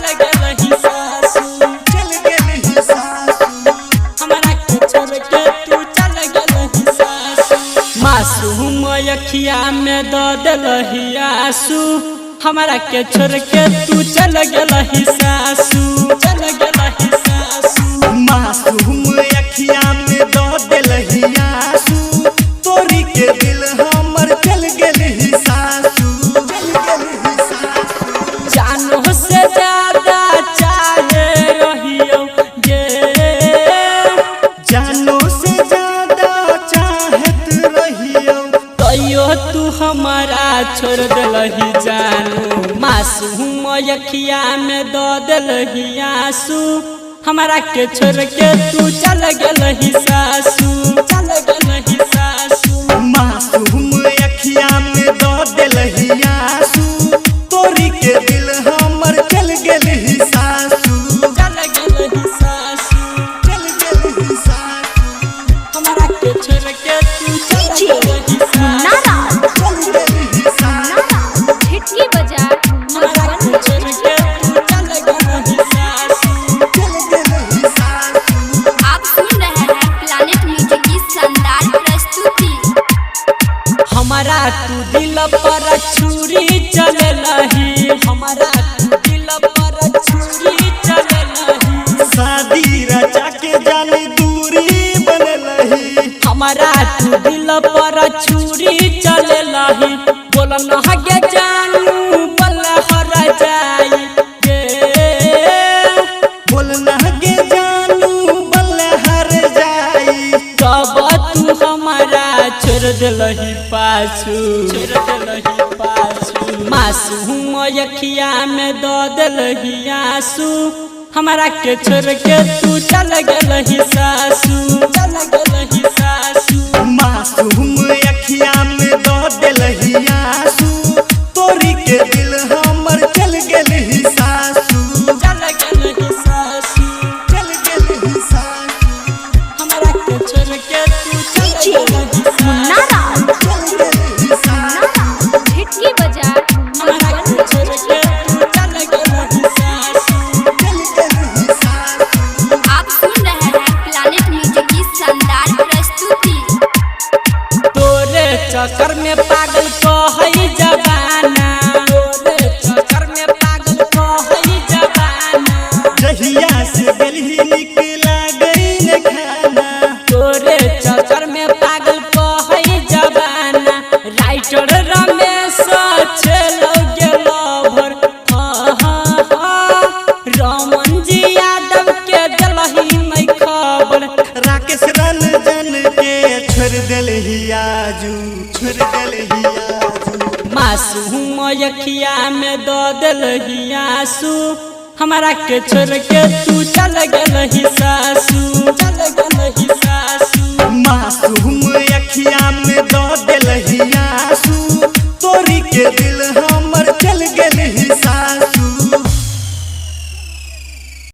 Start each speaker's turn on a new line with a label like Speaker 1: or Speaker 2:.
Speaker 1: चल गेलही सासू,
Speaker 2: चल गेलही सासू,
Speaker 1: हमरा के छोड़ के तू चल गेलही सासू। मासूम अखिया में द देलही आंसू, हमरा के छोड़ के तू चल गेलही सासू, चल गेलही सासू।
Speaker 2: मासूम अखिया में द देलही आंसू, तोरी के दिल हमर चल गेलही सासू, चल गेलही सासू।
Speaker 1: जानो से ज्यादा चाहे रहियो गे,
Speaker 2: जानो से ज्यादा चाहत रहियो,
Speaker 1: तैयो तू हमारा छोड़ देलही जानू। मासूम अखिया में द देलही आंसू, हमरा के छोड़ के तू चल गेलही सासू, चल गेलही सासू।
Speaker 2: मासूम अखिया में द देलही आंसू, तोरी के दिल हमर चल गेलही सासू,
Speaker 1: चल गेलही सासू,
Speaker 2: चल गेलही सासू,
Speaker 1: हमरा के छोड़ के तू चल गेलही सासू,
Speaker 2: चल गेलही सासू।
Speaker 3: हिटकी बाजार
Speaker 1: हमरा के छोड़ के तू चल गेलही सासू।
Speaker 2: चल गेलही सासू।
Speaker 3: आप सुन रहे हैं प्लैनेट म्यूजिक की शानदार प्रस्तुति।
Speaker 1: हमारा तू दिल पर छुरी चललही, हमारा तू दिल पर छुरी चललही।
Speaker 2: शादी रचा के जाने दूरी बनलही,
Speaker 1: हमारा तू दिल पर छुरी चललही। बोल न गे जानू बल हर जाई गे,
Speaker 2: बोल ना गे जानू बल हर जाई।
Speaker 1: तब तू हमारा छोड़ देलही पाछू, छोड़ देलही पाछू। मासूम अखिया में द देलही आंसू, हमरा के छोड़ के तू चल गेलही सासू, चल गेलही सासू।
Speaker 2: मासूम अखिया में द देलही आंसू, तोरी के दिल हमर चल गेलही सासू,
Speaker 1: चल गेलही सासू,
Speaker 2: चल गेलही सासू,
Speaker 1: हमरा के छोड़ के तू चल गेलही सासू,
Speaker 2: चल गेलही सासू।
Speaker 3: हिटकी बाजार
Speaker 1: हमरा के छोड़ के तू चल गेलही सासू।
Speaker 2: चल गेलही सासू।
Speaker 3: आप सुन रहे हैं प्लैनेट म्यूजिक की शानदार प्रस्तुति।
Speaker 1: तोरे चक्कर में पागल कहई जवाना, तोरे चक्कर में पागल कहई जवाना।
Speaker 2: जहिया से गेलही निकला गई न खाना,
Speaker 1: तोरे चक्कर में पागल कहई जवाना। राइटर रमेश चलो गेलो भर, हाँ हाँ हाँ। रमन जी यादव के दिलही नहीं खबर,
Speaker 2: राकेश रंजन के छोड़ देलही आजू, छोड़ देलही आजू।
Speaker 1: मासूम अखिया में द देलही आंसू, हमरा के छोड़ के तू चल गेलही सासू, चल गेलही सासू।
Speaker 2: मासूम अखिया में